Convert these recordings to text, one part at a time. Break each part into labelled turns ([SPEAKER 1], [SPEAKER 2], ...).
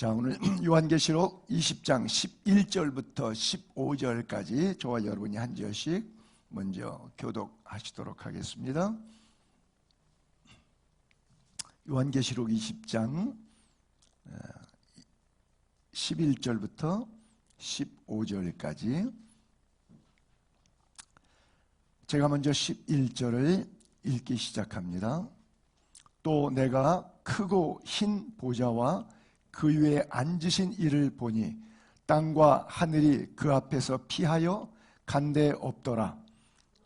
[SPEAKER 1] 자, 오늘 요한계시록 20장 11절부터 15절까지 저와 여러분이 한 절씩 먼저 교독하시도록 하겠습니다. 요한계시록 20장 11절부터 15절까지 제가 먼저 11절을 읽기 시작합니다. 또 내가 크고 흰 보좌와 그 위에 앉으신 이를 보니 땅과 하늘이 그 앞에서 피하여 간데 없더라.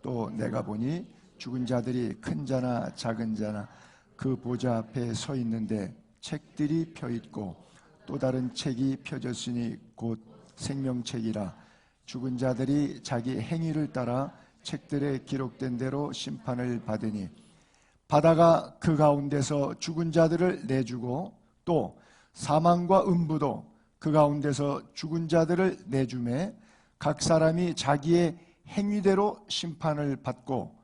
[SPEAKER 1] 또 내가 보니 죽은 자들이 큰 자나 작은 자나 그 보좌 앞에 서 있는데 책들이 펴 있고 또 다른 책이 펴졌으니 곧 생명책이라. 죽은 자들이 자기 행위를 따라 책들에 기록된 대로 심판을 받으니 바다가 그 가운데서 죽은 자들을 내주고 또 사망과 음부도 그 가운데서 죽은 자들을 내주매 각 사람이 자기의 행위대로 심판을 받고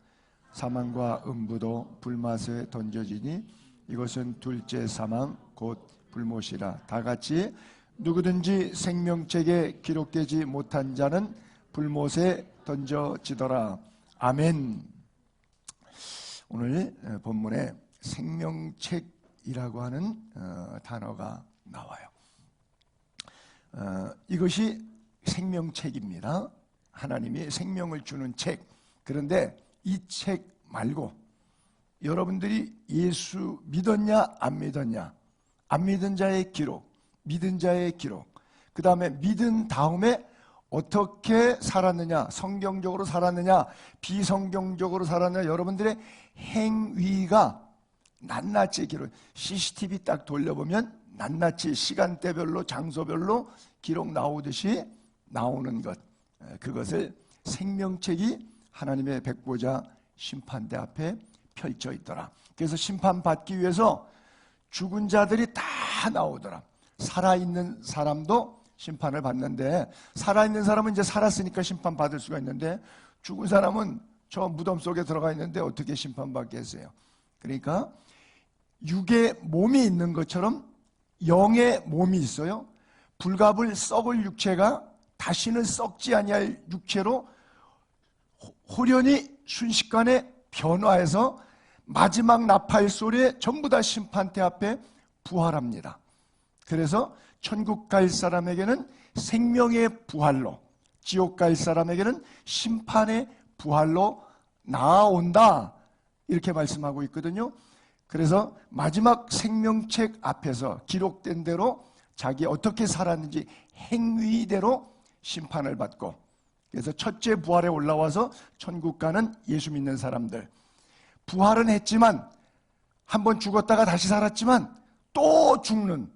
[SPEAKER 1] 사망과 음부도 불못에 던져지니 이것은 둘째 사망 곧 불못이라. 다같이 누구든지 생명책에 기록되지 못한 자는 불못에 던져지더라. 아멘. 오늘 본문에 생명책이라고 하는 단어가 나와요. 이것이 생명책입니다. 하나님이 생명을 주는 책. 그런데 이 책 말고 여러분들이 예수 믿었냐 안 믿었냐, 안 믿은 자의 기록, 믿은 자의 기록, 그 다음에 믿은 다음에 어떻게 살았느냐, 성경적으로 살았느냐, 비성경적으로 살았느냐, 여러분들의 행위가 낱낱이 기록, CCTV 딱 돌려보면 낱낱이 시간대별로 장소별로 기록 나오듯이 나오는 것, 그것을 생명책이 하나님의 백보자 심판대 앞에 펼쳐 있더라. 그래서 심판받기 위해서 죽은 자들이 다 나오더라. 살아있는 사람도 심판을 받는데, 살아있는 사람은 이제 살았으니까 심판받을 수가 있는데 죽은 사람은 저 무덤 속에 들어가 있는데 어떻게 심판받겠어요? 그러니까 육의 몸이 있는 것처럼 영의 몸이 있어요. 불갑을 썩을 육체가 다시는 썩지 아니할 육체로 호련히 순식간에 변화해서 마지막 나팔 소리에 전부 다 심판대 앞에 부활합니다. 그래서 천국 갈 사람에게는 생명의 부활로, 지옥 갈 사람에게는 심판의 부활로 나아온다, 이렇게 말씀하고 있거든요. 그래서 마지막 생명책 앞에서 기록된 대로 자기 어떻게 살았는지 행위대로 심판을 받고, 그래서 첫째 부활에 올라와서 천국 가는 예수 믿는 사람들, 부활은 했지만 한번 죽었다가 다시 살았지만 또 죽는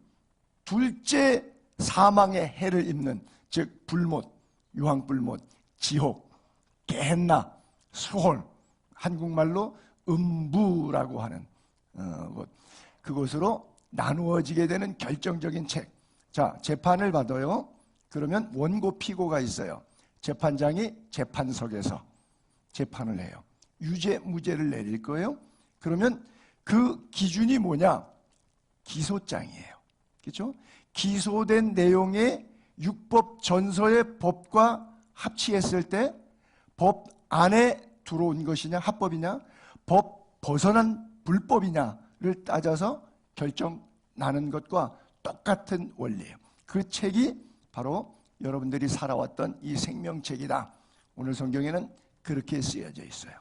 [SPEAKER 1] 둘째 사망의 해를 입는, 즉 불못, 유황불못, 지옥, 게헨나, 수홀, 한국말로 음부라고 하는 곳, 그곳으로 나누어지게 되는 결정적인 책. 자, 재판을 받아요. 그러면 원고 피고가 있어요. 재판장이 재판석에서 재판을 해요. 유죄 무죄를 내릴 거예요. 그러면 그 기준이 뭐냐? 기소장이에요. 그렇죠? 기소된 내용의 육법 전서의 법과 합치했을 때 법 안에 들어온 것이냐, 합법이냐, 법 벗어난 불법이냐를 따져서 결정나는 것과 똑같은 원리예요. 그 책이 바로 여러분들이 살아왔던 이 생명책이다. 오늘 성경에는 그렇게 쓰여져 있어요.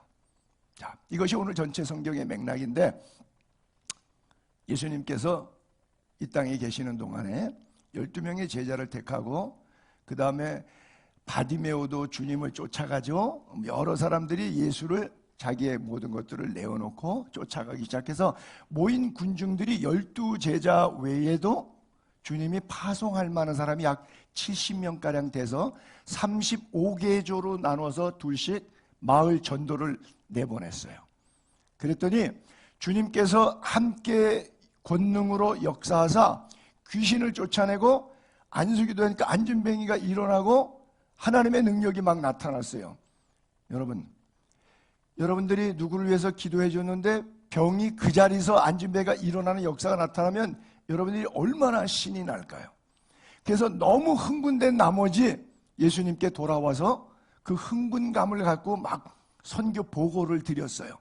[SPEAKER 1] 자, 이것이 오늘 전체 성경의 맥락인데, 예수님께서 이 땅에 계시는 동안에 12명의 제자를 택하고 그 다음에 바디메오도 주님을 쫓아가죠. 여러 사람들이 예수를, 자기의 모든 것들을 내어놓고 쫓아가기 시작해서 모인 군중들이 12제자 외에도 주님이 파송할 만한 사람이 약 70명가량 돼서 35개 조로 나눠서 둘씩 마을 전도를 내보냈어요. 그랬더니 주님께서 함께 권능으로 역사하사 귀신을 쫓아내고 안수기도 하니까 안진뱅이가 일어나고 하나님의 능력이 막 나타났어요. 여러분들이 누구를 위해서 기도해 줬는데 병이 그 자리에서 안진뱅이가 일어나는 역사가 나타나면 여러분들이 얼마나 신이 날까요? 그래서 너무 흥분된 나머지 예수님께 돌아와서 그 흥분감을 갖고 막 선교 보고를 드렸어요.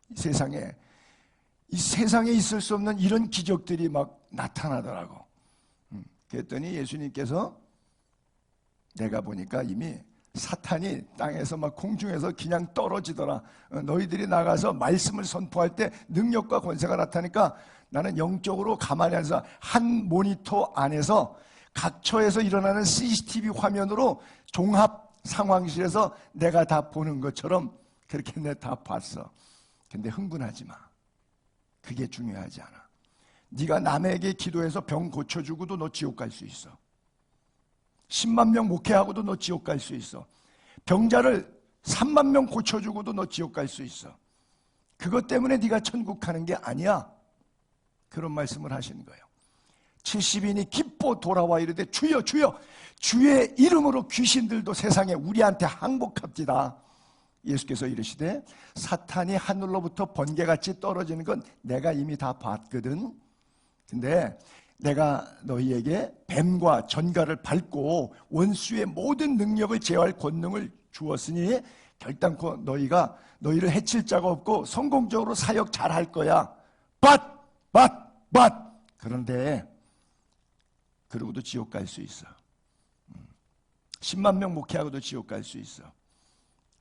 [SPEAKER 1] 이 세상에 있을 수 없는 이런 기적들이 막 나타나더라고. 그랬더니 예수님께서 내가 보니까 이미 사탄이 땅에서 막 공중에서 그냥 떨어지더라. 너희들이 나가서 말씀을 선포할 때 능력과 권세가 나타나니까 나는 영적으로 가만히 앉아서 한 모니터 안에서 각처에서 일어나는 CCTV 화면으로 종합 상황실에서 내가 다 보는 것처럼 그렇게 내가 다 봤어. 근데 흥분하지 마. 그게 중요하지 않아. 네가 남에게 기도해서 병 고쳐주고도 너 지옥 갈 수 있어. 10만 명 목회하고도 너 지옥 갈 수 있어. 병자를 3만 명 고쳐주고도 너 지옥 갈 수 있어. 그것 때문에 네가 천국 가는 게 아니야. 그런 말씀을 하신 거예요. 70인이 기뻐 돌아와 이르되 주여 주여 주의 이름으로 귀신들도 세상에 우리한테 항복합디다. 예수께서 이르시되 사탄이 하늘로부터 번개같이 떨어지는 건 내가 이미 다 봤거든. 근데 내가 너희에게 뱀과 전갈을 밟고 원수의 모든 능력을 제어할 권능을 주었으니 결단코 너희를 해칠 자가 없고 성공적으로 사역 잘할 거야. but 그런데 그러고도 지옥 갈 수 있어. 10만 명 목회하고도 지옥 갈 수 있어.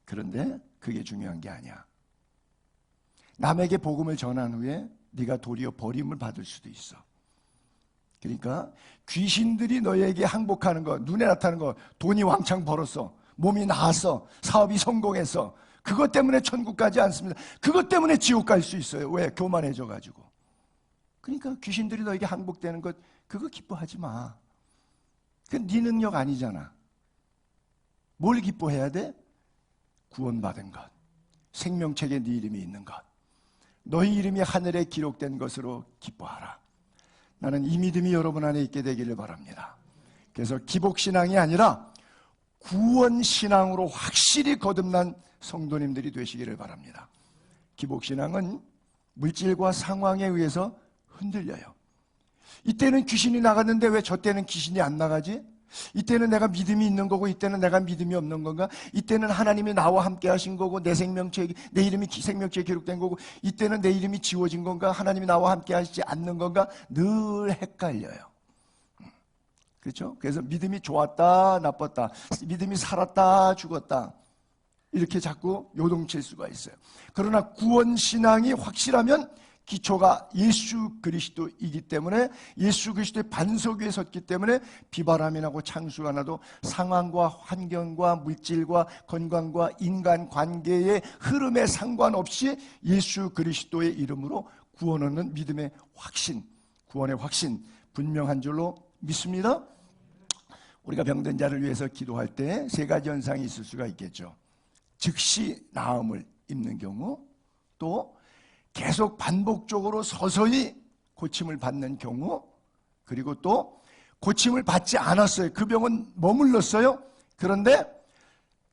[SPEAKER 1] 그런데 그게 중요한 게 아니야. 남에게 복음을 전한 후에 네가 도리어 버림을 받을 수도 있어. 그러니까 귀신들이 너에게 항복하는 거, 눈에 나타나는 거, 돈이 왕창 벌었어, 몸이 나았어, 사업이 성공했어, 그것 때문에 천국 가지 않습니다. 그것 때문에 지옥 갈 수 있어요. 왜? 교만해져 가지고. 그러니까 귀신들이 너에게 항복되는 것, 그거 기뻐하지 마. 그건 네 능력 아니잖아. 뭘 기뻐해야 돼? 구원받은 것, 생명책에 네 이름이 있는 것, 너희 이름이 하늘에 기록된 것으로 기뻐하라. 나는 이 믿음이 여러분 안에 있게 되기를 바랍니다. 그래서 기복신앙이 아니라 구원신앙으로 확실히 거듭난 성도님들이 되시기를 바랍니다. 기복신앙은 물질과 상황에 의해서 흔들려요. 이때는 귀신이 나갔는데 왜 저 때는 귀신이 안 나가지? 이때는 내가 믿음이 있는 거고 이때는 내가 믿음이 없는 건가? 이때는 하나님이 나와 함께 하신 거고 내 이름이 생명책에 기록된 거고 이때는 내 이름이 지워진 건가? 하나님이 나와 함께 하시지 않는 건가? 늘 헷갈려요. 그렇죠? 그래서 믿음이 좋았다 나빴다, 믿음이 살았다 죽었다, 이렇게 자꾸 요동칠 수가 있어요. 그러나 구원신앙이 확실하면 기초가 예수 그리스도이기 때문에, 예수 그리스도의 반석 위에 섰기 때문에 비바람이 나고 창수가 나도 상황과 환경과 물질과 건강과 인간관계의 흐름에 상관없이 예수 그리스도의 이름으로 구원 얻는 믿음의 확신, 구원의 확신 분명한 줄로 믿습니다. 우리가 병든 자를 위해서 기도할 때 세 가지 현상이 있을 수가 있겠죠. 즉시 나음을 입는 경우, 또 계속 반복적으로 서서히 고침을 받는 경우, 그리고 또 고침을 받지 않았어요. 그 병은 머물렀어요. 그런데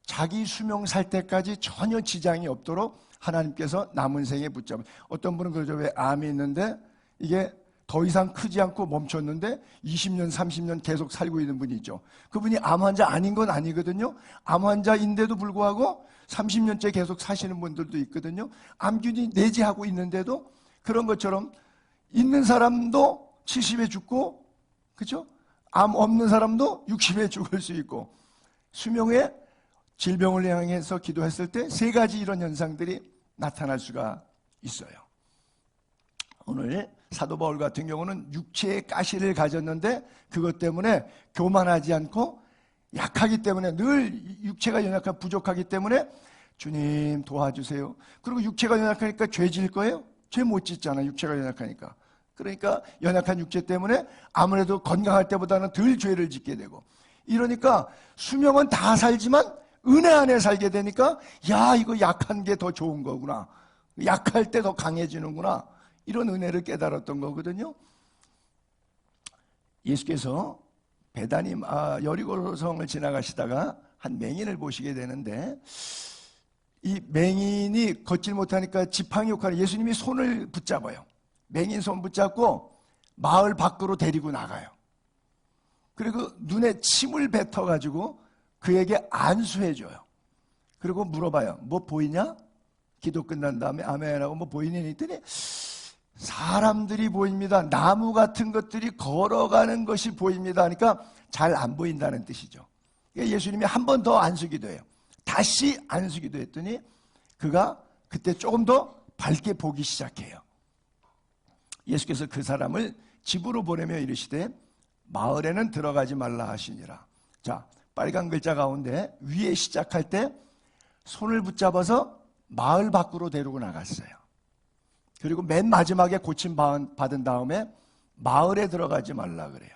[SPEAKER 1] 자기 수명 살 때까지 전혀 지장이 없도록 하나님께서 남은 생에 붙잡은. 어떤 분은 그러죠. 왜 암이 있는데 이게 더 이상 크지 않고 멈췄는데 20년, 30년 계속 살고 있는 분이 있죠. 그분이 암 환자 아닌 건 아니거든요. 암 환자인데도 불구하고 30년째 계속 사시는 분들도 있거든요. 암균이 내재하고 있는데도. 그런 것처럼 있는 사람도 70에 죽고, 그렇죠? 암 없는 사람도 60에 죽을 수 있고, 수명에 질병을 향해서 기도했을 때 세 가지 이런 현상들이 나타날 수가 있어요. 오늘 사도 바울 같은 경우는 육체의 가시를 가졌는데 그것 때문에 교만하지 않고 약하기 때문에, 늘 육체가 연약하고 부족하기 때문에 주님 도와주세요. 그리고 육체가 연약하니까 죄 질 거예요? 죄 못 짓잖아, 육체가 연약하니까. 그러니까 연약한 육체 때문에 아무래도 건강할 때보다는 덜 죄를 짓게 되고, 이러니까 수명은 다 살지만 은혜 안에 살게 되니까 야, 이거 약한 게 더 좋은 거구나, 약할 때 더 강해지는구나, 이런 은혜를 깨달았던 거거든요. 예수께서 여리고성을 지나가시다가 한 맹인을 보시게 되는데, 이 맹인이 걷질 못하니까 지팡이 역할을 예수님이 손을 붙잡아요. 맹인 손 붙잡고 마을 밖으로 데리고 나가요. 그리고 눈에 침을 뱉어가지고 그에게 안수해줘요. 그리고 물어봐요. 뭐 보이냐? 기도 끝난 다음에 아멘하고 뭐 보이니? 했더니 사람들이 보입니다. 나무 같은 것들이 걸어가는 것이 보입니다. 그러니까 잘 안 보인다는 뜻이죠. 예수님이 한 번 더 안수기도 해요. 다시 안수기도 했더니 그가 그때 조금 더 밝게 보기 시작해요. 예수께서 그 사람을 집으로 보내며 이르시되 마을에는 들어가지 말라 하시니라. 자, 빨간 글자 가운데 위에 시작할 때 손을 붙잡아서 마을 밖으로 데리고 나갔어요. 그리고 맨 마지막에 고침 받은 다음에 마을에 들어가지 말라 그래요.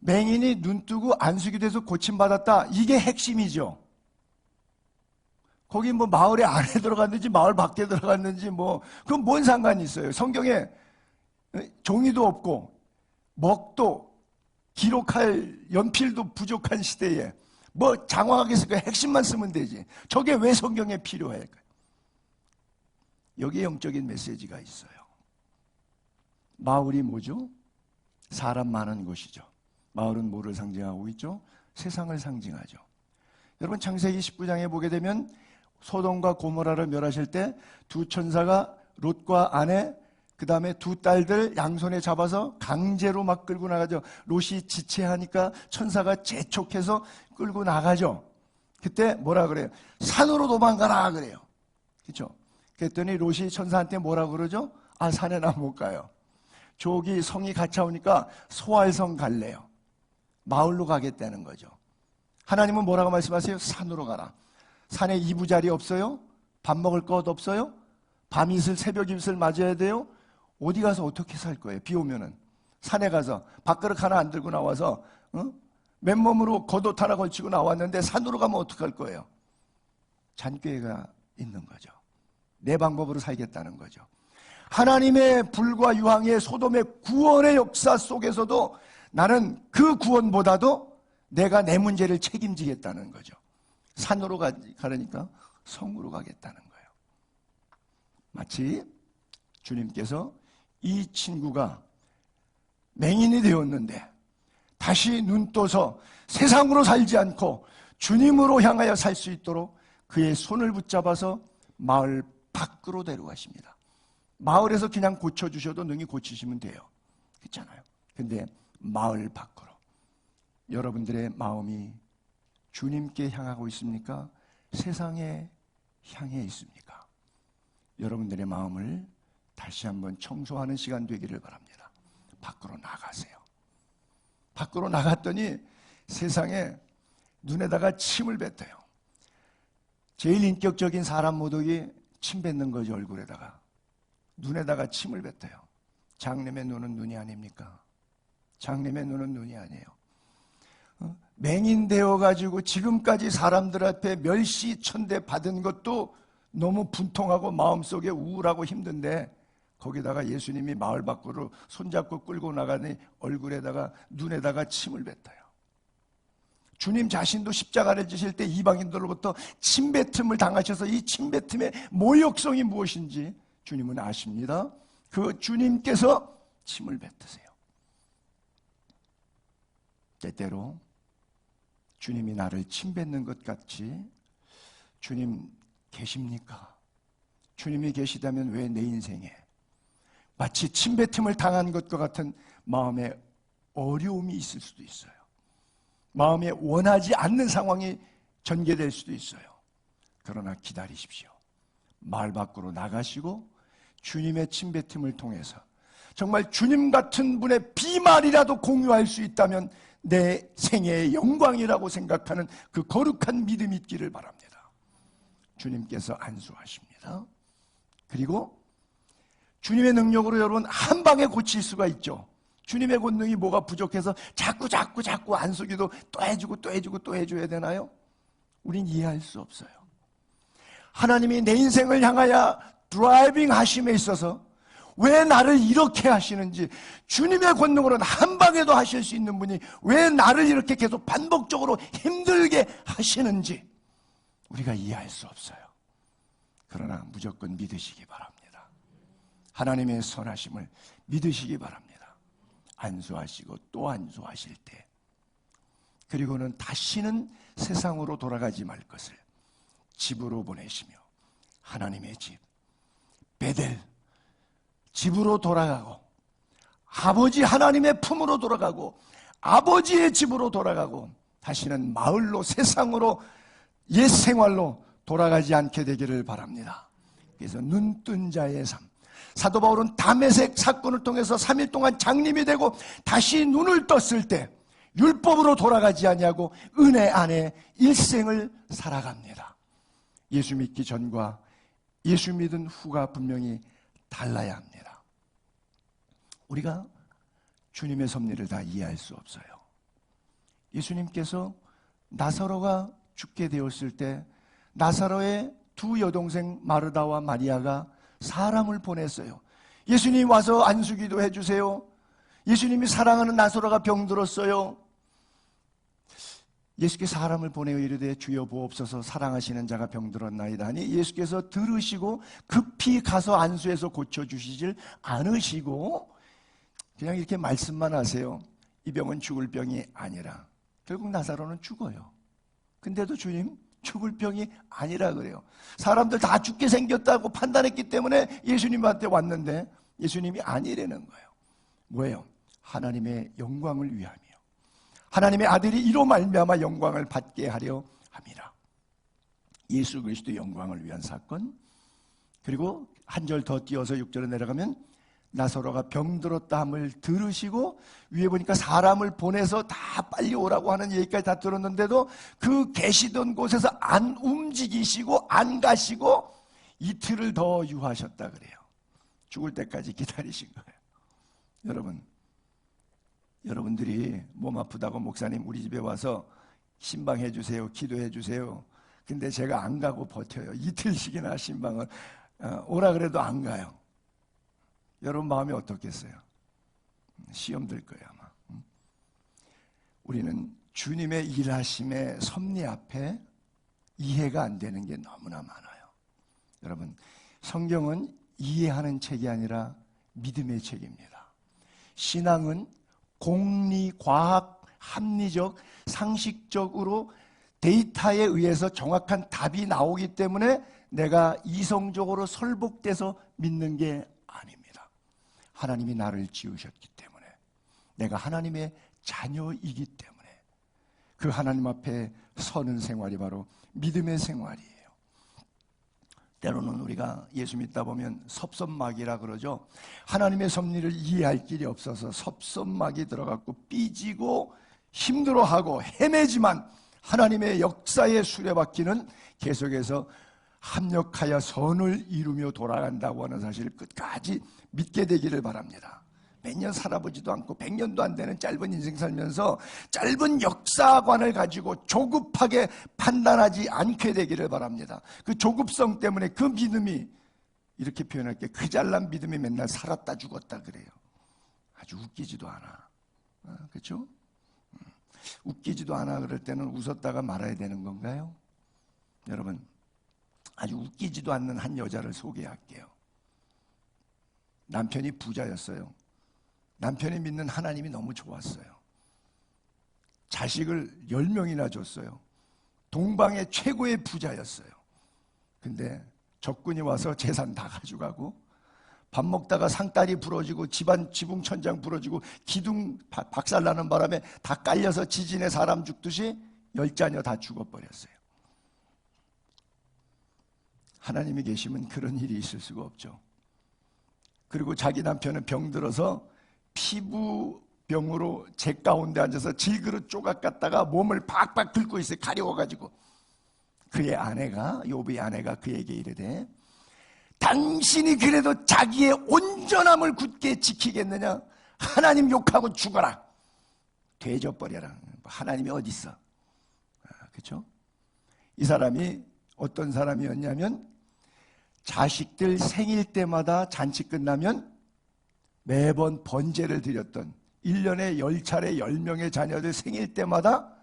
[SPEAKER 1] 맹인이 눈 뜨고 안수기 돼서 고침 받았다. 이게 핵심이죠. 거기 뭐 마을에 안에 들어갔는지 마을 밖에 들어갔는지 뭐 그건 뭔 상관이 있어요. 성경에 종이도 없고 먹도 기록할 연필도 부족한 시대에 뭐 장황하게 해서 그 핵심만 쓰면 되지. 저게 왜 성경에 필요할까요? 여기에 영적인 메시지가 있어요. 마을이 뭐죠? 사람 많은 곳이죠. 마을은 뭐를 상징하고 있죠? 세상을 상징하죠. 여러분 창세기 19장에 보게 되면 소돔과 고모라를 멸하실 때 두 천사가 롯과 아내 그 다음에 두 딸들 양손에 잡아서 강제로 막 끌고 나가죠. 롯이 지체하니까 천사가 재촉해서 끌고 나가죠. 그때 뭐라 그래요? 산으로 도망가라 그래요. 그렇죠? 그랬더니 롯이 천사한테 뭐라 그러죠? 아, 산에 나 못 가요. 저기 성이 갇혀오니까 소알성 갈래요. 마을로 가겠다는 거죠. 하나님은 뭐라고 말씀하세요? 산으로 가라. 산에 이부자리 없어요? 밥 먹을 것 없어요? 밤이슬 새벽이슬 맞아야 돼요? 어디 가서 어떻게 살 거예요? 비 오면은 산에 가서 밥그릇 하나 안 들고 나와서 맨몸으로 겉옷 하나 걸치고 나왔는데 산으로 가면 어떡할 거예요? 잔꾀가 있는 거죠. 내 방법으로 살겠다는 거죠. 하나님의 불과 유황의 소돔의 구원의 역사 속에서도 나는 그 구원보다도 내가 내 문제를 책임지겠다는 거죠. 산으로 가려니까 성으로 가겠다는 거예요. 마치 주님께서 이 친구가 맹인이 되었는데 다시 눈 떠서 세상으로 살지 않고 주님으로 향하여 살 수 있도록 그의 손을 붙잡아서 마을 밖으로 데려가십니다. 마을에서 그냥 고쳐주셔도 능히 고치시면 돼요. 그렇잖아요. 근데 마을 밖으로. 여러분들의 마음이 주님께 향하고 있습니까? 세상에 향해 있습니까? 여러분들의 마음을 다시 한번 청소하는 시간 되기를 바랍니다. 밖으로 나가세요. 밖으로 나갔더니 세상에 눈에다가 침을 뱉어요. 제일 인격적인 사람 모독이 침 뱉는 거죠. 얼굴에다가. 눈에다가 침을 뱉어요. 장님의 눈은 눈이 아닙니까? 장님의 눈은 눈이 아니에요. 맹인 되어가지고 지금까지 사람들 앞에 멸시천대 받은 것도 너무 분통하고 마음속에 우울하고 힘든데 거기다가 예수님이 마을 밖으로 손잡고 끌고 나가니 얼굴에다가 눈에다가 침을 뱉어요. 주님 자신도 십자가를 지실 때 이방인들로부터 침뱉음을 당하셔서 이 침뱉음의 모욕성이 무엇인지 주님은 아십니다. 그 주님께서 침을 뱉으세요. 때때로 주님이 나를 침뱉는 것 같이 주님 계십니까? 주님이 계시다면 왜 내 인생에 마치 침뱉음을 당한 것과 같은 마음의 어려움이 있을 수도 있어요. 마음에 원하지 않는 상황이 전개될 수도 있어요. 그러나 기다리십시오. 마을 밖으로 나가시고 주님의 침뱉음을 통해서 정말 주님 같은 분의 비말이라도 공유할 수 있다면 내 생애의 영광이라고 생각하는 그 거룩한 믿음이 있기를 바랍니다. 주님께서 안수하십니다. 그리고 주님의 능력으로 여러분 한 방에 고칠 수가 있죠. 주님의 권능이 뭐가 부족해서 자꾸 안수기도 또 해주고 또 해주고 또 해줘야 되나요? 우린 이해할 수 없어요. 하나님이 내 인생을 향하여 드라이빙 하심에 있어서 왜 나를 이렇게 하시는지, 주님의 권능으로는 한 방에도 하실 수 있는 분이 왜 나를 이렇게 계속 반복적으로 힘들게 하시는지 우리가 이해할 수 없어요. 그러나 무조건 믿으시기 바랍니다. 하나님의 선하심을 믿으시기 바랍니다. 안수하시고 또 안수하실 때, 그리고는 다시는 세상으로 돌아가지 말 것을 집으로 보내시며 하나님의 집, 베델, 집으로 돌아가고 아버지 하나님의 품으로 돌아가고 아버지의 집으로 돌아가고 다시는 마을로, 세상으로, 옛 생활로 돌아가지 않게 되기를 바랍니다. 그래서 눈뜬 자의 삶, 사도 바울은 다메섹 사건을 통해서 3일 동안 장님이 되고 다시 눈을 떴을 때 율법으로 돌아가지 아니하고 은혜 안에 일생을 살아갑니다. 예수 믿기 전과 예수 믿은 후가 분명히 달라야 합니다. 우리가 주님의 섭리를 다 이해할 수 없어요. 예수님께서 나사로가 죽게 되었을 때 나사로의 두 여동생 마르다와 마리아가 사람을 보냈어요. 예수님 와서 안수기도 해주세요. 예수님이 사랑하는 나사로가 병들었어요. 예수께서 사람을 보내어 이르되 주여 보옵소서 사랑하시는 자가 병들었나이다 하니 예수께서 들으시고 급히 가서 안수해서 고쳐주시질 않으시고 그냥 이렇게 말씀만 하세요. 이 병은 죽을 병이 아니라. 결국 나사로는 죽어요. 근데도 주님 죽을 병이 아니라 그래요. 사람들 다 죽게 생겼다고 판단했기 때문에 예수님한테 왔는데 예수님이 아니라는 거예요. 뭐예요? 하나님의 영광을 위함이요. 하나님의 아들이 이로 말미암아 영광을 받게 하려 함이라. 예수 그리스도 영광을 위한 사건. 그리고 한 절 더 띄어서 6절에 내려가면 나사로가 병들었다 함을 들으시고 위에 보니까 사람을 보내서 다 빨리 오라고 하는 얘기까지 다 들었는데도 그 계시던 곳에서 안 움직이시고 안 가시고 이틀을 더 유하셨다 그래요. 죽을 때까지 기다리신 거예요. 여러분들이 몸 아프다고 목사님 우리 집에 와서 신방해 주세요, 기도해 주세요. 근데 제가 안 가고 버텨요. 이틀씩이나 신방을 오라 그래도 안 가요. 여러분 마음이 어떻겠어요? 시험 들 거예요 아마. 우리는 주님의 일하심의 섭리 앞에 이해가 안 되는 게 너무나 많아요. 여러분, 성경은 이해하는 책이 아니라 믿음의 책입니다. 신앙은 공리, 과학, 합리적, 상식적으로 데이터에 의해서 정확한 답이 나오기 때문에 내가 이성적으로 설복돼서 믿는 게 아닙니다. 하나님이 나를 지으셨기 때문에, 내가 하나님의 자녀이기 때문에 그 하나님 앞에 서는 생활이 바로 믿음의 생활이에요. 때로는 우리가 예수 믿다 보면 섭섭막이라 그러죠. 하나님의 섭리를 이해할 길이 없어서 섭섭막이 들어갔고 삐지고 힘들어하고 헤매지만 하나님의 역사의 수레바퀴는 계속해서 합력하여 선을 이루며 돌아간다고 하는 사실을 끝까지 믿게 되기를 바랍니다. 몇 년 살아보지도 않고 100년도 안 되는 짧은 인생 살면서 짧은 역사관을 가지고 조급하게 판단하지 않게 되기를 바랍니다. 그 조급성 때문에 그 믿음이, 이렇게 표현할게, 그 잘난 믿음이 맨날 살았다 죽었다 그래요. 아주 웃기지도 않아. 그렇죠? 웃기지도 않아 그럴 때는 웃었다가 말아야 되는 건가요? 여러분, 아주 웃기지도 않는 한 여자를 소개할게요. 남편이 부자였어요. 남편이 믿는 하나님이 너무 좋았어요. 자식을 10명이나 줬어요. 동방의 최고의 부자였어요. 근데 적군이 와서 재산 다 가져가고 밥 먹다가 상다리 부러지고 집안 지붕 천장 부러지고 기둥 박살나는 바람에 다 깔려서 지진에 사람 죽듯이 10자녀 다 죽어버렸어요. 하나님이 계시면 그런 일이 있을 수가 없죠. 그리고 자기 남편은 병들어서 피부병으로 제 가운데 앉아서 질그릇 조각 갖다가 몸을 박박 긁고 있어요. 가려워가지고. 그의 아내가, 욥의 아내가 그에게 이르되 당신이 그래도 자기의 온전함을 굳게 지키겠느냐? 하나님 욕하고 죽어라. 되져버려라. 하나님이 어디 있어? 그렇죠? 이 사람이 어떤 사람이었냐면 자식들 생일 때마다 잔치 끝나면 매번 번제를 드렸던, 1년에 10차례 10명의 자녀들 생일 때마다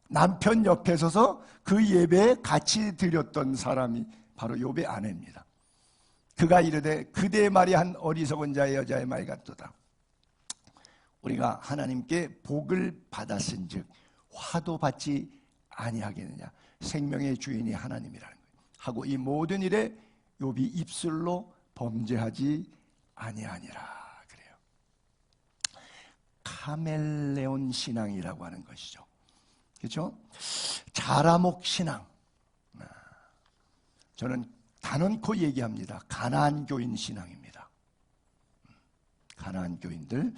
[SPEAKER 1] 남편 옆에 서서 그 예배에 같이 드렸던 사람이 바로 욥의 아내입니다. 그가 이르되 그대의 말이 한 어리석은 자의 여자의 말 같도다. 우리가 하나님께 복을 받았은즉 화도 받지 아니하겠느냐. 생명의 주인이 하나님이라는 거예요. 하고 이 모든 일에 욥이 입술로 범죄하지 아니하니라 그래요. 카멜레온 신앙이라고 하는 것이죠. 그렇죠? 자라목 신앙. 저는 단언코 얘기합니다. 가나안 교인 신앙입니다. 가나안 교인들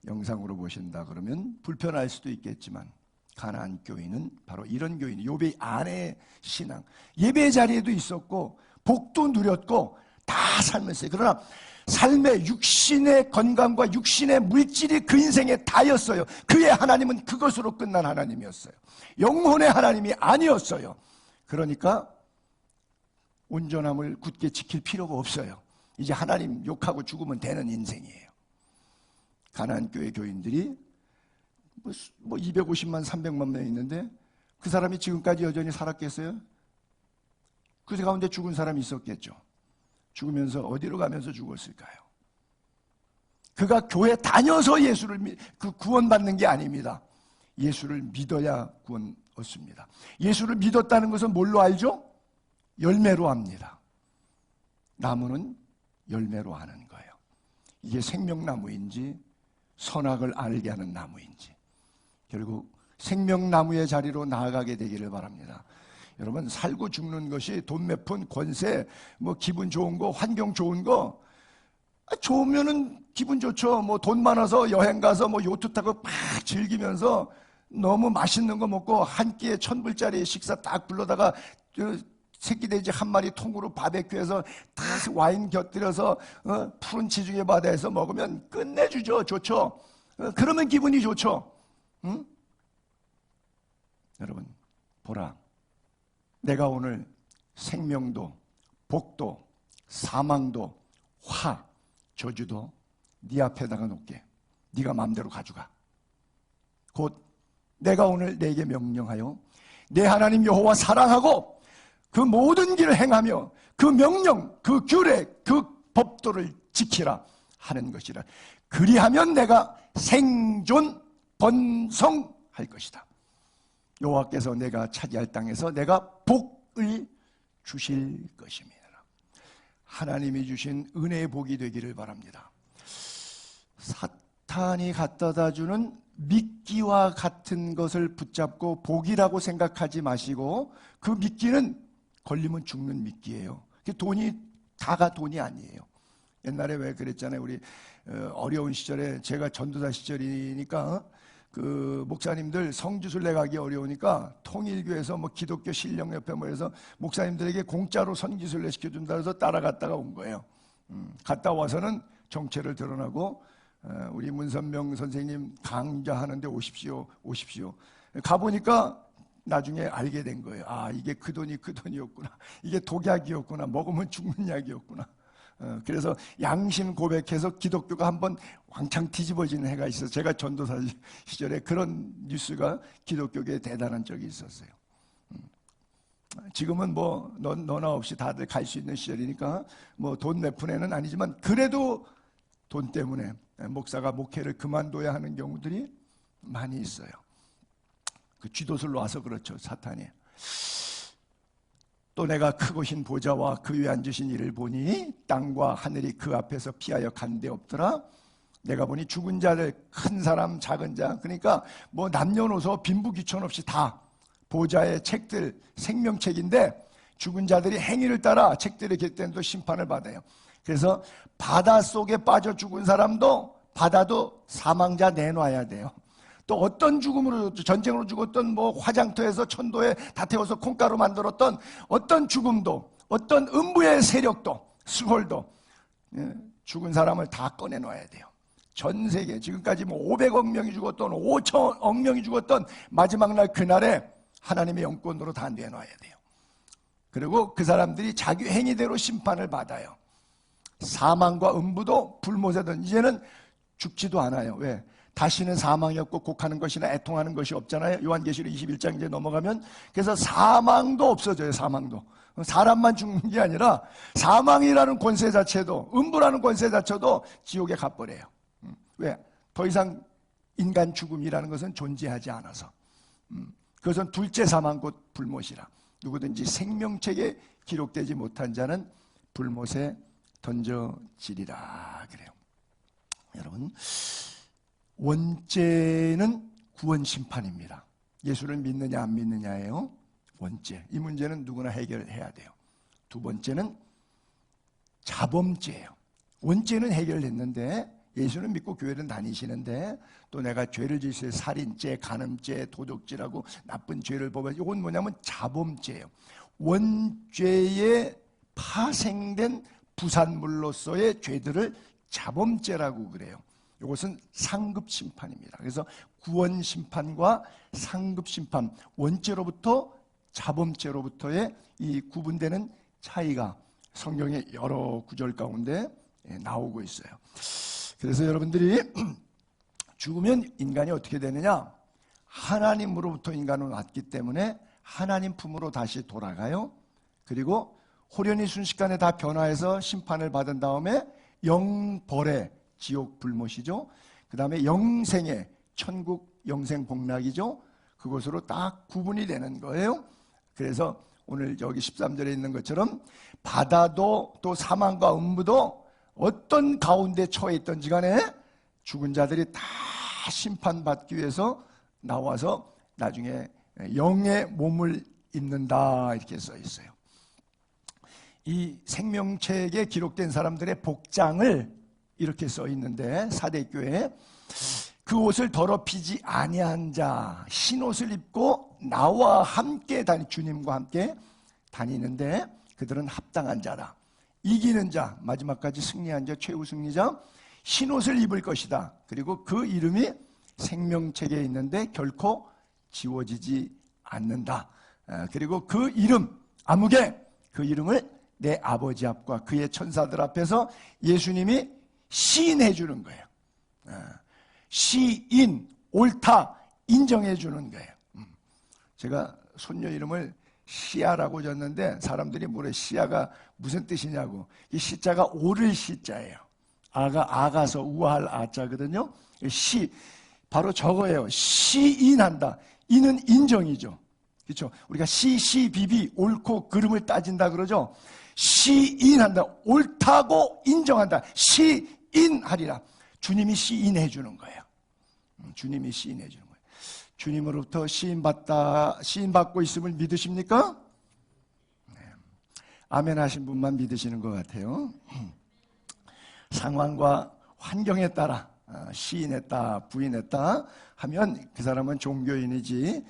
[SPEAKER 1] 영상으로 보신다 그러면 불편할 수도 있겠지만 가나안 교인은 바로 이런 교인, 욥의 아내의 신앙. 예배 자리에도 있었고 복도 누렸고 다 삶을 그러나 삶의 육신의 건강과 육신의 물질이 그 인생의 다였어요. 그의 하나님은 그것으로 끝난 하나님이었어요. 영혼의 하나님이 아니었어요. 그러니까 온전함을 굳게 지킬 필요가 없어요. 이제 하나님 욕하고 죽으면 되는 인생이에요. 가나안 교회 교인들이 뭐 250만 300만 명 있는데 그 사람이 지금까지 여전히 살았겠어요? 그 가운데 죽은 사람이 있었겠죠. 죽으면서 어디로 가면서 죽었을까요? 그가 교회 다녀서 예수를 구원받는 게 아닙니다. 예수를 믿어야 구원 얻습니다. 예수를 믿었다는 것은 뭘로 알죠? 열매로 합니다. 나무는 열매로 하는 거예요. 이게 생명나무인지 선악을 알게 하는 나무인지 결국 생명나무의 자리로 나아가게 되기를 바랍니다. 여러분, 살고 죽는 것이 돈 몇 푼, 권세, 뭐 기분 좋은 거, 환경 좋은 거, 좋으면은 기분 좋죠. 뭐 돈 많아서 여행 가서 뭐 요트 타고 팍 즐기면서 너무 맛있는 거 먹고 한 끼에 1,000불짜리 식사 딱 불러다가 새끼 돼지 한 마리 통으로 바베큐해서 다 와인 곁들여서 푸른 지중해 바다에서 먹으면 끝내주죠. 좋죠. 그러면 기분이 좋죠. 응? 여러분, 보라. 내가 오늘 생명도 복도 사망도 화 저주도 네 앞에다가 놓게. 네가 마음대로 가져가. 곧 내가 오늘 네게 명령하여 내 하나님 여호와 사랑하고 그 모든 길을 행하며 그 명령, 그 규례, 그 법도를 지키라 하는 것이라. 그리하면 내가 생존 번성할 것이다. 여호와께서 내가 차지할 땅에서 내가 복을 주실 것입니다. 하나님이 주신 은혜의 복이 되기를 바랍니다. 사탄이 갖다다 주는 미끼와 같은 것을 붙잡고 복이라고 생각하지 마시고 그 미끼는 걸리면 죽는 미끼예요. 돈이 다가 돈이 아니에요. 옛날에 왜 그랬잖아요. 우리 어려운 시절에 제가 전도사 시절이니까 그 목사님들 성지순례 가기 어려우니까 통일교에서 뭐 기독교 신령협회 모여서 목사님들에게 공짜로 성지순례 시켜준다 해서 따라갔다가 온 거예요. 갔다 와서는 정체를 드러나고 우리 문선명 선생님 강좌하는데 오십시오. 가보니까 나중에 알게 된 거예요. 아, 이게 그 돈이었구나. 이게 독약이었구나. 먹으면 죽는 약이었구나. 그래서 양심 고백해서 기독교가 한번 왕창 뒤집어지는 해가 있어서 제가 전도사 시절에 그런 뉴스가 기독교계에 대단한 적이 있었어요. 지금은 뭐 너나 없이 다들 갈 수 있는 시절이니까 뭐 돈 몇 푼에는 아니지만 그래도 돈 때문에 목사가 목회를 그만둬야 하는 경우들이 많이 있어요. 그 쥐도술로 와서 그렇죠, 사탄이. 또 내가 크고 신 보좌와 그 위에 앉으신 이를 보니 땅과 하늘이 그 앞에서 피하여 간데 없더라. 내가 보니 죽은 자들, 큰 사람 작은 자, 그러니까 뭐 남녀노소 빈부귀천 없이 다 보좌의 책들, 생명책인데 죽은 자들이 행위를 따라 책들의 곁에도 심판을 받아요. 그래서 바닷속에 빠져 죽은 사람도 바다도 사망자 내놔야 돼요. 또 어떤 죽음으로, 전쟁으로 죽었던 뭐 화장터에서 천도에 다 태워서 콩가루 만들었던 어떤 죽음도, 어떤 음부의 세력도, 수월도 죽은 사람을 다 꺼내놔야 돼요. 전 세계 지금까지 뭐 500억 명이 죽었던 5천억 명이 죽었던 마지막 날 그날에 하나님의 영권으로 다 내놔야 돼요. 그리고 그 사람들이 자기 행위대로 심판을 받아요. 사망과 음부도 불못에든 이제는 죽지도 않아요. 왜? 다시는 사망이 없고 곡하는 것이나 애통하는 것이 없잖아요. 요한계시록 21장 이제 넘어가면. 그래서 사망도 없어져요. 사망도. 사람만 죽는 게 아니라 사망이라는 권세 자체도, 음부라는 권세 자체도 지옥에 가버려요. 왜? 더 이상 인간 죽음이라는 것은 존재하지 않아서. 그것은 둘째 사망 곧 불못이라. 누구든지 생명책에 기록되지 못한 자는 불못에 던져지리라 그래요. 여러분, 원죄는 구원 심판입니다. 예수를 믿느냐 안 믿느냐예요. 원죄. 이 문제는 누구나 해결해야 돼요. 두 번째는 자범죄예요. 원죄는 해결했는데 예수는 믿고 교회는 다니시는데 또 내가 죄를 지을 때 살인죄, 간음죄, 도둑질하고 나쁜 죄를 범하면 이건 뭐냐면 자범죄예요. 원죄에 파생된 부산물로서의 죄들을 자범죄라고 그래요. 이것은 상급 심판입니다. 그래서 구원 심판과 상급 심판, 원죄로부터 자범죄로부터의 이 구분되는 차이가 성경의 여러 구절 가운데 나오고 있어요. 그래서 여러분들이 죽으면 인간이 어떻게 되느냐? 하나님으로부터 인간은 왔기 때문에 하나님 품으로 다시 돌아가요. 그리고 호련히 순식간에 다 변화해서 심판을 받은 다음에 영벌의 지옥 불못이죠. 그 다음에 영생의 천국 영생 복락이죠. 그것으로 딱 구분이 되는 거예요. 그래서 오늘 여기 13절에 있는 것처럼 바다도 또 사망과 음부도 어떤 가운데 처해 있던지 간에 죽은 자들이 다 심판받기 위해서 나와서 나중에 영의 몸을 입는다 이렇게 써 있어요. 이 생명책에 기록된 사람들의 복장을 이렇게 써 있는데 사대교회에 그 옷을 더럽히지 아니한 자, 흰옷을 입고 나와 함께 주님과 함께 다니는데 그들은 합당한 자라. 이기는 자, 마지막까지 승리한 자, 최후 승리자, 흰옷을 입을 것이다. 그리고 그 이름이 생명책에 있는데 결코 지워지지 않는다. 그리고 그 이름, 아무개, 그 이름을 내 아버지 앞과 그의 천사들 앞에서 예수님이 시인해 주는 거예요. 시인, 옳다, 인정해 주는 거예요. 제가 손녀 이름을 시아라고 졌는데 사람들이 뭐래, 시아가 무슨 뜻이냐고. 이 시자가 오를 시자예요. 아가서 우아할 아자거든요. 시, 바로 저거예요. 시인한다. 이는 인정이죠. 그렇죠? 우리가 비비, 옳고 그름을 따진다 그러죠. 시인한다. 옳다고 인정한다. 시인하리라. 주님이 시인해 주는 거예요. 주님이 시인해 주는 거예요. 주님으로부터 시인받고 있음을 믿으십니까? 네. 아멘 하신 분만 믿으시는 것 같아요. 상황과 환경에 따라 시인했다, 부인했다 하면 그 사람은 종교인이지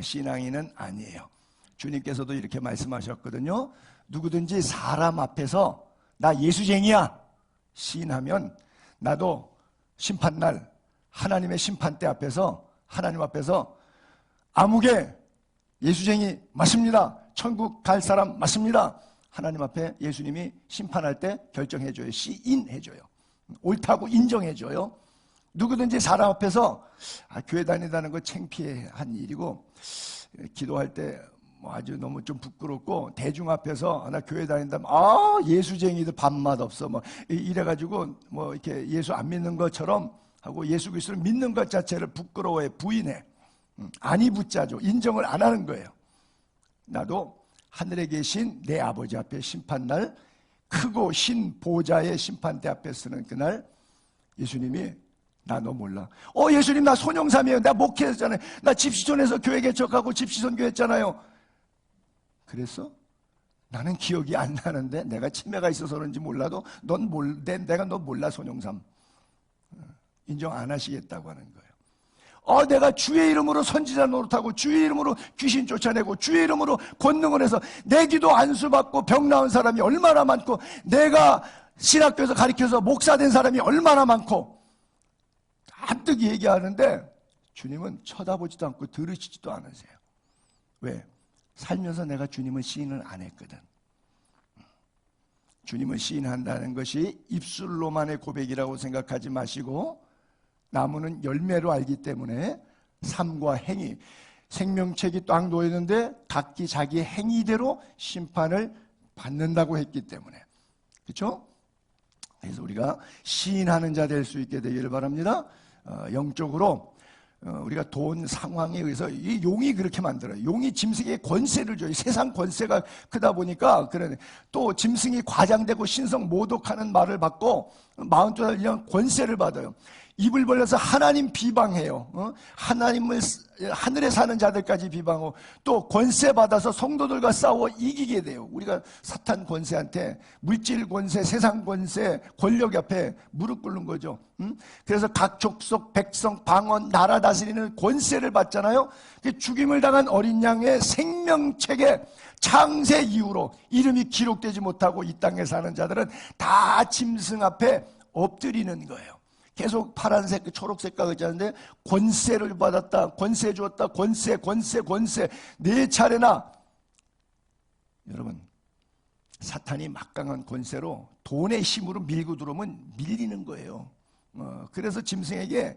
[SPEAKER 1] 신앙인은 아니에요. 주님께서도 이렇게 말씀하셨거든요. 누구든지 사람 앞에서 나 예수쟁이야 시인하면 나도 심판날 하나님의 심판대 앞에서 하나님 앞에서 아무개 예수쟁이 맞습니다. 천국 갈 사람 맞습니다. 하나님 앞에 예수님이 심판할 때 결정해줘요. 시인해줘요. 옳다고 인정해줘요. 누구든지 사람 앞에서 교회 다닌다는 거 창피한 일이고 기도할 때 뭐 아주 너무 좀 부끄럽고 대중 앞에서 나 교회 다닌다면 예수쟁이들 밥맛 없어 뭐 이래가지고 뭐 이렇게 예수 안 믿는 것처럼 하고 예수 그리스도를 믿는 것 자체를 부끄러워해 부인해. 아니 붙자죠. 인정을 안 하는 거예요. 나도 하늘에 계신 내 아버지 앞에 심판날 크고 흰 보좌의 심판대 앞에 서는 그날 예수님이 나 너 몰라. 예수님 나 손영삼이에요. 나 목회했잖아요. 나 집시촌에서 교회 개척하고 집시선교 했잖아요. 그래서 나는 기억이 안 나는데 내가 치매가 있어서 그런지 몰라도 내가 너 몰라 손영삼. 인정 안 하시겠다고 하는 거예요. 내가 주의 이름으로 선지자 노릇하고 주의 이름으로 귀신 쫓아내고 주의 이름으로 권능을 해서 내 기도 안수받고 병 나은 사람이 얼마나 많고 내가 신학교에서 가르쳐서 목사 된 사람이 얼마나 많고 한뜩 얘기하는데 주님은 쳐다보지도 않고 들으시지도 않으세요. 왜? 살면서 내가 주님을 시인을 안 했거든. 주님을 시인한다는 것이 입술로만의 고백이라고 생각하지 마시고 나무는 열매로 알기 때문에 삶과 행위, 생명책이 딱 놓였는데 각기 자기의 행위대로 심판을 받는다고 했기 때문에, 그렇죠? 그래서 우리가 시인하는 자 될 수 있게 되기를 바랍니다. 영적으로 우리가 돈 상황에 의해서 이 용이 그렇게 만들어요. 용이 짐승에게 권세를 줘요. 세상 권세가 크다 보니까 그래. 또 짐승이 과장되고 신성 모독하는 말을 받고 42년 권세를 받아요. 입을 벌려서 하나님 비방해요. 하나님을 하늘에 사는 자들까지 비방하고 또 권세 받아서 성도들과 싸워 이기게 돼요. 우리가 사탄 권세한테 물질 권세, 세상 권세, 권력 앞에 무릎 꿇는 거죠. 그래서 각 족속, 백성, 방언, 나라 다스리는 권세를 받잖아요. 죽임을 당한 어린 양의 생명책에 창세 이후로 이름이 기록되지 못하고 이 땅에 사는 자들은 다 짐승 앞에 엎드리는 거예요. 계속 파란색, 초록색과 같지 않은데 권세를 받았다, 권세 주었다, 권세, 권세, 권세. 네 차례나. 여러분, 사탄이 막강한 권세로 돈의 힘으로 밀고 들어오면 밀리는 거예요. 그래서 짐승에게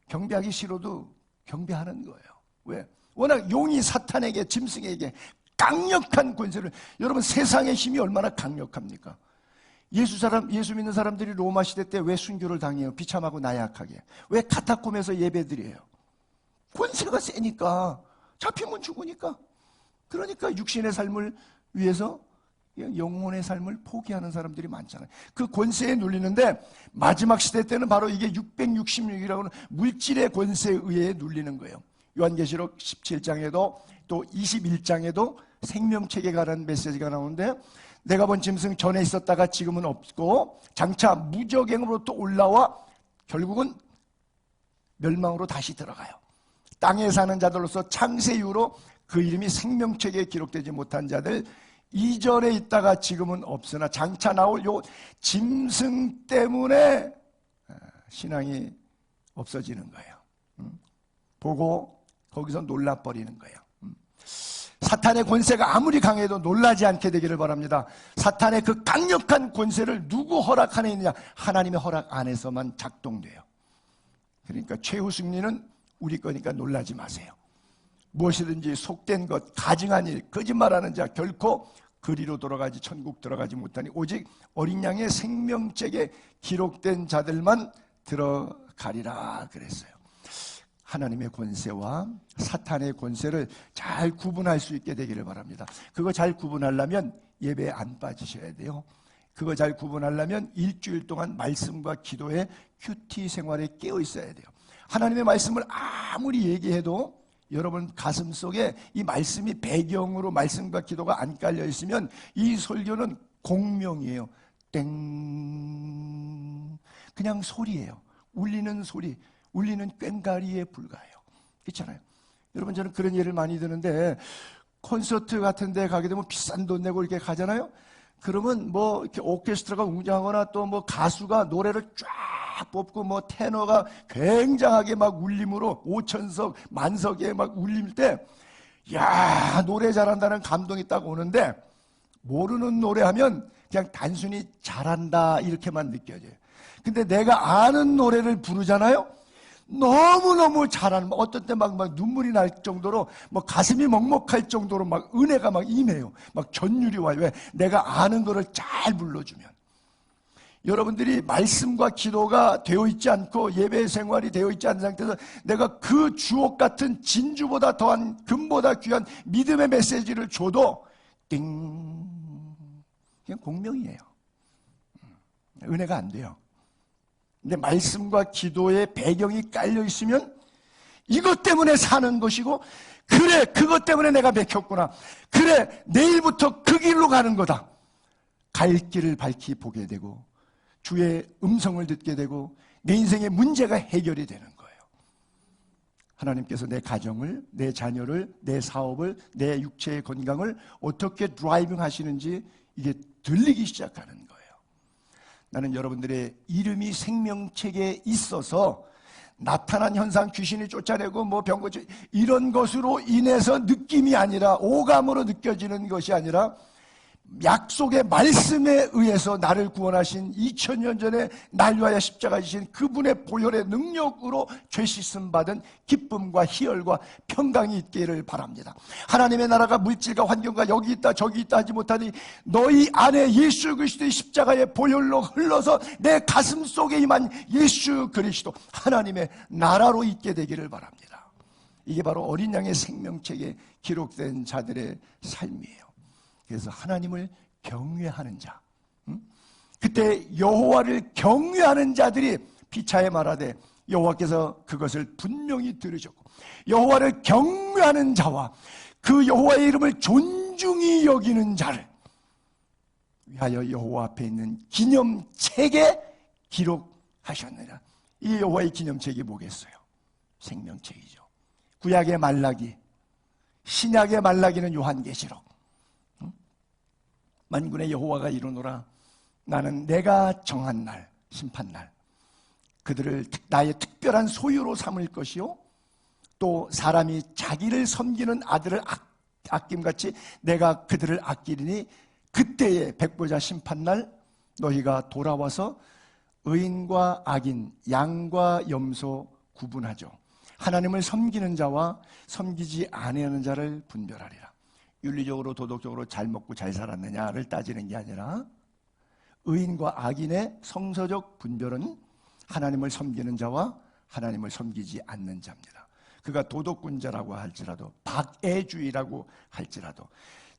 [SPEAKER 1] 경배하기 싫어도 경배하는 거예요. 왜? 워낙 용이 사탄에게, 짐승에게 강력한 권세를. 여러분, 세상의 힘이 얼마나 강력합니까? 예수 믿는 사람들이 로마 시대 때 왜 순교를 당해요? 비참하고 나약하게. 왜 카타콤에서 예배드려요? 권세가 세니까. 잡히면 죽으니까. 그러니까 육신의 삶을 위해서 영혼의 삶을 포기하는 사람들이 많잖아요. 그 권세에 눌리는데 마지막 시대 때는 바로 이게 666이라고 하는 물질의 권세에 의해 눌리는 거예요. 요한계시록 17장에도 또 21장에도 생명책에 관한 메시지가 나오는데, 내가 본 짐승 전에 있었다가 지금은 없고 장차 무적행으로부터 올라와 결국은 멸망으로 다시 들어가요. 땅에 사는 자들로서 창세 이후로 그 이름이 생명책에 기록되지 못한 자들, 이전에 있다가 지금은 없으나 장차 나올 요 짐승 때문에 신앙이 없어지는 거예요. 보고 거기서 놀라버리는 거예요. 사탄의 권세가 아무리 강해도 놀라지 않게 되기를 바랍니다. 사탄의 그 강력한 권세를 누구 허락 안에 있느냐? 하나님의 허락 안에서만 작동돼요. 그러니까 최후 승리는 우리 거니까 놀라지 마세요. 무엇이든지 속된 것, 가증한 일, 거짓말하는 자 결코 그리로 돌아가지 천국 들어가지 못하니 오직 어린 양의 생명책에 기록된 자들만 들어가리라 그랬어요. 하나님의 권세와 사탄의 권세를 잘 구분할 수 있게 되기를 바랍니다. 그거 잘 구분하려면 예배에 안 빠지셔야 돼요. 그거 잘 구분하려면 일주일 동안 말씀과 기도에 큐티 생활에 깨어 있어야 돼요. 하나님의 말씀을 아무리 얘기해도 여러분 가슴 속에 이 말씀이 배경으로 말씀과 기도가 안 깔려 있으면 이 설교는 공명이에요. 땡, 그냥 소리예요. 울리는 소리, 울리는 꽹과리에 불과해요. 그렇잖아요. 여러분, 저는 그런 예를 많이 드는데, 콘서트 같은 데 가게 되면 비싼 돈 내고 이렇게 가잖아요. 그러면 뭐 이렇게 오케스트라가 웅장하거나 또 뭐 가수가 노래를 쫙 뽑고 뭐 테너가 굉장하게 막 울림으로 5천석 만석에 막 울릴 때, 야, 노래 잘한다는 감동이 딱 오는데, 모르는 노래하면 그냥 단순히 잘한다 이렇게만 느껴져요. 근데 내가 아는 노래를 부르잖아요. 너무너무 잘하는, 어떤 때 막 눈물이 날 정도로, 뭐 가슴이 먹먹할 정도로 막 은혜가 막 임해요. 막 전율이 와요. 왜? 내가 아는 거를 잘 불러주면. 여러분들이 말씀과 기도가 되어 있지 않고 예배 생활이 되어 있지 않은 상태에서 내가 그 주옥 같은 진주보다 더한 금보다 귀한 믿음의 메시지를 줘도 띵, 그냥 공명이에요. 은혜가 안 돼요. 근데 말씀과 기도의 배경이 깔려 있으면 이것 때문에 사는 것이고, 그래, 그것 때문에 내가 맥혔구나. 그래, 내일부터 그 길로 가는 거다. 갈 길을 밝히 보게 되고 주의 음성을 듣게 되고 내 인생의 문제가 해결이 되는 거예요. 하나님께서 내 가정을, 내 자녀를, 내 사업을, 내 육체의 건강을 어떻게 드라이빙 하시는지 이게 들리기 시작하는 거예요. 나는 여러분들의 이름이 생명책에 있어서 나타난 현상, 귀신이 쫓아내고 뭐 병고치 이런 것으로 인해서 느낌이 아니라, 오감으로 느껴지는 것이 아니라 약속의 말씀에 의해서 나를 구원하신 2000년 전에 날 위하여 십자가 지신 그분의 보혈의 능력으로 죄 씻음 받은 기쁨과 희열과 평강이 있기를 바랍니다. 하나님의 나라가 물질과 환경과 여기 있다 저기 있다 하지 못하니 너희 안에 예수 그리스도의 십자가의 보혈로 흘러서 내 가슴 속에 임한 예수 그리스도 하나님의 나라로 있게 되기를 바랍니다. 이게 바로 어린 양의 생명책에 기록된 자들의 삶이에요. 그래서 하나님을 경외하는 자, 그때 여호와를 경외하는 자들이 피차에 말하되 여호와께서 그것을 분명히 들으셨고, 여호와를 경외하는 자와 그 여호와의 이름을 존중히 여기는 자를 위하여 여호와 앞에 있는 기념책에 기록하셨느니라. 이 여호와의 기념책이 뭐겠어요? 생명책이죠. 구약의 말라기, 신약의 말라기는 요한계시록. 만군의 여호와가 이르노라 나는 내가 정한 날 심판날 그들을 나의 특별한 소유로 삼을 것이요 또 사람이 자기를 섬기는 아들을 아낌같이 내가 그들을 아끼리니 그때의 백보자 심판날 너희가 돌아와서 의인과 악인 양과 염소 구분하죠. 하나님을 섬기는 자와 섬기지 아니하는 자를 분별하리라. 윤리적으로 도덕적으로 잘 먹고 잘 살았느냐를 따지는 게 아니라 의인과 악인의 성서적 분별은 하나님을 섬기는 자와 하나님을 섬기지 않는 자입니다. 그가 도덕군자라고 할지라도 박애주의라고 할지라도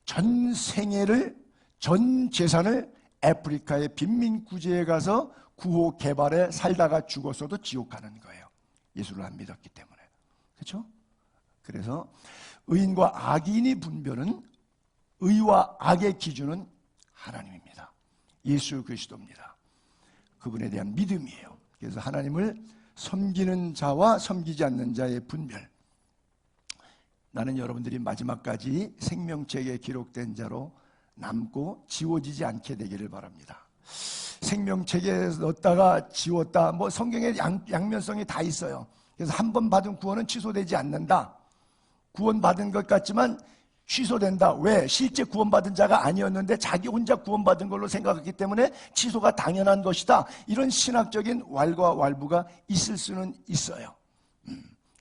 [SPEAKER 1] 전 생애를 전 재산을 아프리카의 빈민구제에 가서 구호 개발에 살다가 죽었어도 지옥 가는 거예요. 예수를 안 믿었기 때문에. 그렇죠? 그래서 의인과 악인이 분별은 의와 악의 기준은 하나님입니다. 예수 그리스도입니다. 그분에 대한 믿음이에요. 그래서 하나님을 섬기는 자와 섬기지 않는 자의 분별. 나는 여러분들이 마지막까지 생명책에 기록된 자로 남고 지워지지 않게 되기를 바랍니다. 생명책에 넣었다가 지웠다, 뭐 성경에 양면성이 다 있어요. 그래서 한 번 받은 구원은 취소되지 않는다. 구원받은 것 같지만 취소된다. 왜? 실제 구원받은 자가 아니었는데 자기 혼자 구원받은 걸로 생각했기 때문에 취소가 당연한 것이다. 이런 신학적인 왈가왈부가 있을 수는 있어요.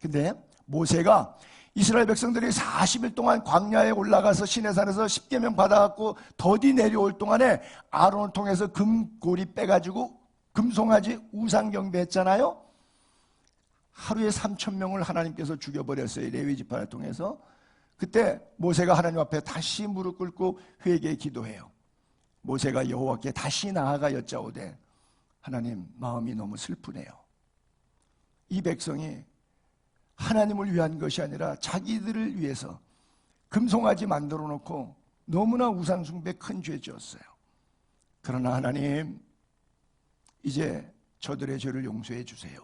[SPEAKER 1] 근데 모세가 이스라엘 백성들이 40일 동안 광야에 올라가서 시내산에서 십계명 받아갖고 더디 내려올 동안에 아론을 통해서 금고리 빼가지고 금송아지 우상경배했잖아요. 하루에 3,000명을 하나님께서 죽여버렸어요. 레위 지파를 통해서. 그때 모세가 하나님 앞에 다시 무릎 꿇고 회개 기도해요. 모세가 여호와께 다시 나아가 여짜오되 하나님 마음이 너무 슬프네요. 이 백성이 하나님을 위한 것이 아니라 자기들을 위해서 금송아지 만들어 놓고 너무나 우상숭배 큰 죄 지었어요. 그러나 하나님 이제 저들의 죄를 용서해 주세요.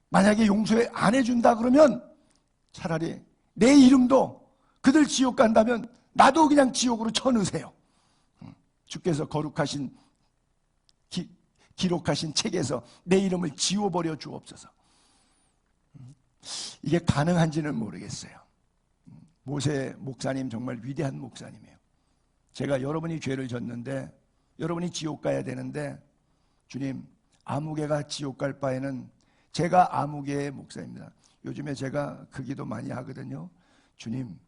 [SPEAKER 1] 만약에 용서해 안 해준다 그러면 차라리 내 이름도 그들 지옥 간다면 나도 그냥 지옥으로 쳐넣으세요. 주께서 거룩하신 기록하신 책에서 내 이름을 지워버려 주옵소서. 이게 가능한지는 모르겠어요. 모세 목사님 정말 위대한 목사님이에요. 제가 여러분이 죄를 졌는데 여러분이 지옥 가야 되는데 주님 아무개가 지옥 갈 바에는 제가 아무개의 목사입니다. 요즘에 제가 그 기도 많이 하거든요. 주님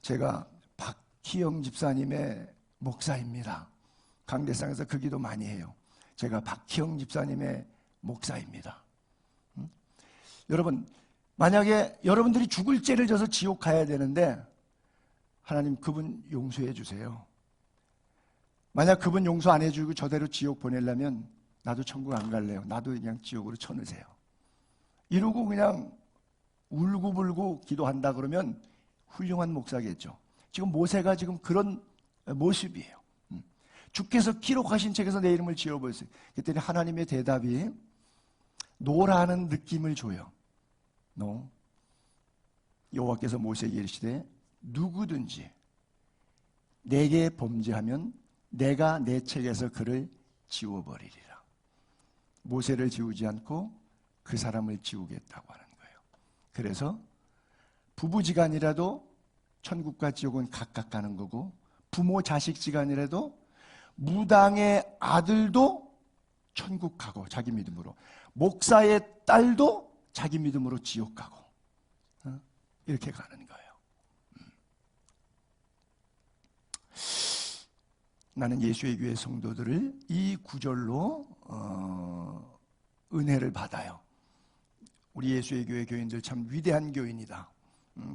[SPEAKER 1] 제가 박희영 집사님의 목사입니다. 강대상에서 그 기도 많이 해요. 제가 박희영 집사님의 목사입니다. 여러분 만약에 여러분들이 죽을 죄를 져서 지옥 가야 되는데 하나님 그분 용서해 주세요. 만약 그분 용서 안 해주고 저대로 지옥 보내려면 나도 천국 안 갈래요. 나도 그냥 지옥으로 쳐넣으세요. 이러고 그냥 울고불고 기도한다 그러면 훌륭한 목사겠죠. 지금 모세가 지금 그런 모습이에요. 주께서 기록하신 책에서 내 이름을 지워버렸어요. 그랬더니 하나님의 대답이 노라는 느낌을 줘요. 너 여호와께서 모세에게 이르시되 누구든지 내게 범죄하면 내가 내 책에서 그를 지워버리리라. 모세를 지우지 않고 그 사람을 지우겠다고 하는 거예요. 그래서 부부지간이라도 천국과 지옥은 각각 가는 거고 부모 자식지간이라도 무당의 아들도 천국 가고 자기 믿음으로, 목사의 딸도 자기 믿음으로 지옥 가고, 이렇게 가는 거예요. 나는 예수의 교회 성도들을 이 구절로 은혜를 받아요. 우리 예수의 교회 교인들 참 위대한 교인이다.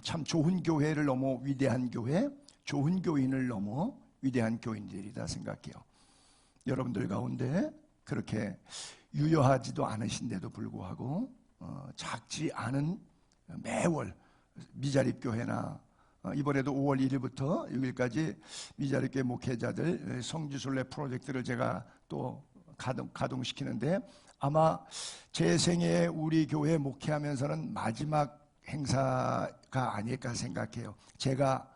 [SPEAKER 1] 참 좋은 교회를 넘어 위대한 교회, 좋은 교인을 넘어 위대한 교인들이다 생각해요. 여러분들 가운데 그렇게 유효하지도 않으신데도 불구하고 작지 않은 매월 미자립교회나 이번에도 5월 1일부터 6일까지 미자립교회 목회자들 성지순례 프로젝트를 제가 또 가동시키는데, 아마 제 생애에 우리 교회 목회하면서는 마지막 행사가 아닐까 생각해요. 제가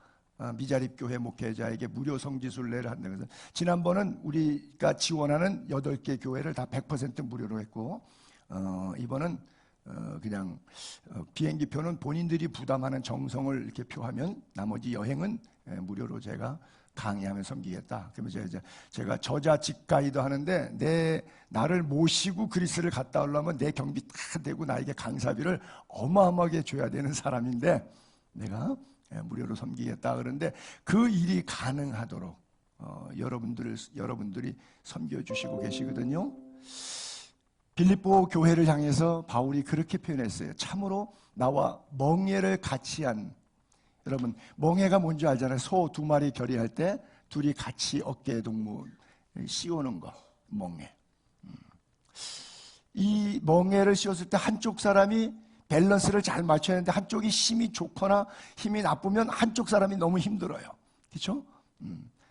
[SPEAKER 1] 미자립교회 목회자에게 무료 성지순례를 한다는 것은, 지난번은 우리가 지원하는 8개 교회를 다 100% 무료로 했고, 이번은 그냥 비행기표는 본인들이 부담하는 정성을 이렇게 표하면 나머지 여행은 무료로 제가 강의하며 섬기겠다. 그러면 제가 저자 직가이도 하는데, 나를 모시고 그리스를 갔다 오려면 내 경비 다 대고 나에게 강사비를 어마어마하게 줘야 되는 사람인데, 내가 무료로 섬기겠다. 그런데 그 일이 가능하도록 여러분들이 섬겨주시고 계시거든요. 빌립보 교회를 향해서 바울이 그렇게 표현했어요. 참으로 나와 멍에를 같이 한, 여러분 멍에가 뭔지 알잖아요. 소 2마리 결의할 때 둘이 같이 어깨에 동무 씌우는 거, 멍에. 이 멍에를 씌웠을 때 한쪽 사람이 밸런스를 잘 맞춰야 하는데, 한쪽이 힘이 좋거나 힘이 나쁘면 한쪽 사람이 너무 힘들어요. 그렇죠?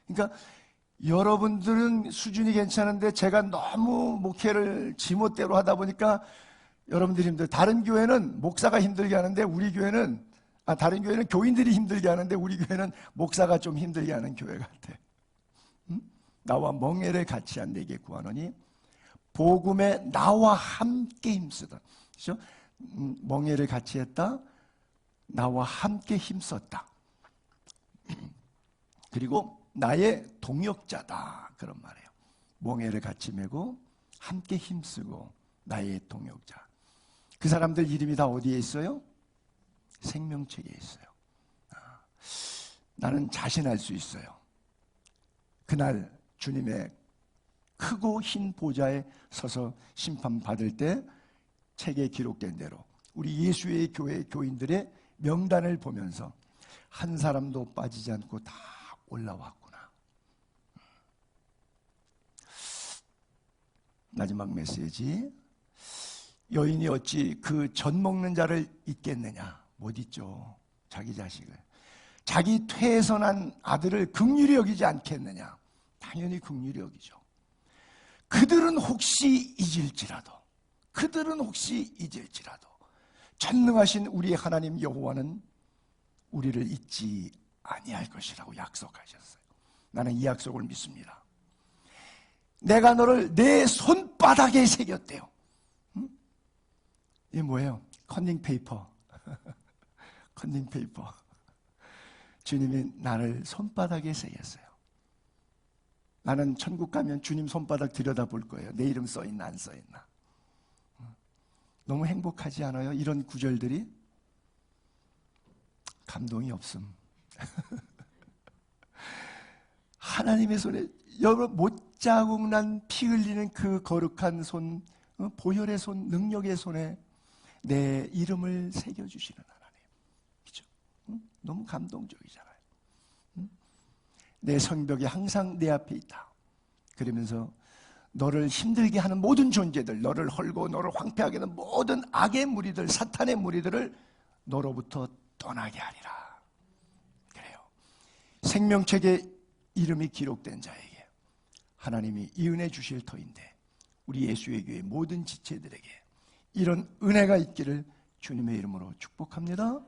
[SPEAKER 1] 그러니까 여러분들은 수준이 괜찮은데 제가 너무 목회를 지멋대로 하다 보니까 여러분들이 힘들어요. 다른 교회는 목사가 힘들게 하는데 우리 교회는, 다른 교회는 교인들이 힘들게 하는데 우리 교회는 목사가 좀 힘들게 하는 교회 같아. 나와 멍에를 같이 한 내게 구하노니 복음에 나와 함께 힘쓰다. 그렇죠? 멍에를 같이 했다. 나와 함께 힘썼다. 그리고 나의 동역자다. 그런 말이에요. 멍에를 같이 메고 함께 힘쓰고 나의 동역자. 그 사람들 이름이 다 어디에 있어요? 생명책에 있어요. 나는 자신할 수 있어요. 그날 주님의 크고 흰 보좌에 서서 심판받을 때 책에 기록된 대로 우리 예수의 교회 교인들의 명단을 보면서 한 사람도 빠지지 않고 다 올라왔구나. 마지막 메시지. 여인이 어찌 그 젖 먹는 자를 잊겠느냐. 못 잊죠. 자기 자식을. 자기 퇴에서 난 아들을 긍휼히 여기지 않겠느냐. 당연히 긍휼히 여기죠. 그들은 혹시 잊을지라도 전능하신 우리 하나님 여호와는 우리를 잊지 아니할 것이라고 약속하셨어요. 나는 이 약속을 믿습니다. 내가 너를 내 손바닥에 새겼대요. 이게 뭐예요? 컨닝페이퍼. 컨닝페이퍼. 주님이 나를 손바닥에 새겼어요. 나는 천국 가면 주님 손바닥 들여다볼 거예요. 내 이름 써있나 안 써있나. 너무 행복하지 않아요? 이런 구절들이? 감동이 없음. 하나님의 손에, 여러분 못자국 난 피 흘리는 그 거룩한 손, 보혈의 손, 능력의 손에 내 이름을 새겨주시는 하나님. 그렇죠? 너무 감동적이잖아요. 내 성벽이 항상 내 앞에 있다. 그러면서 너를 힘들게 하는 모든 존재들, 너를 헐고 너를 황폐하게 하는 모든 악의 무리들, 사탄의 무리들을 너로부터 떠나게 하리라. 그래요. 생명책에 이름이 기록된 자에게 하나님이 이 은혜 주실 터인데, 우리 예수의 교회 모든 지체들에게 이런 은혜가 있기를 주님의 이름으로 축복합니다.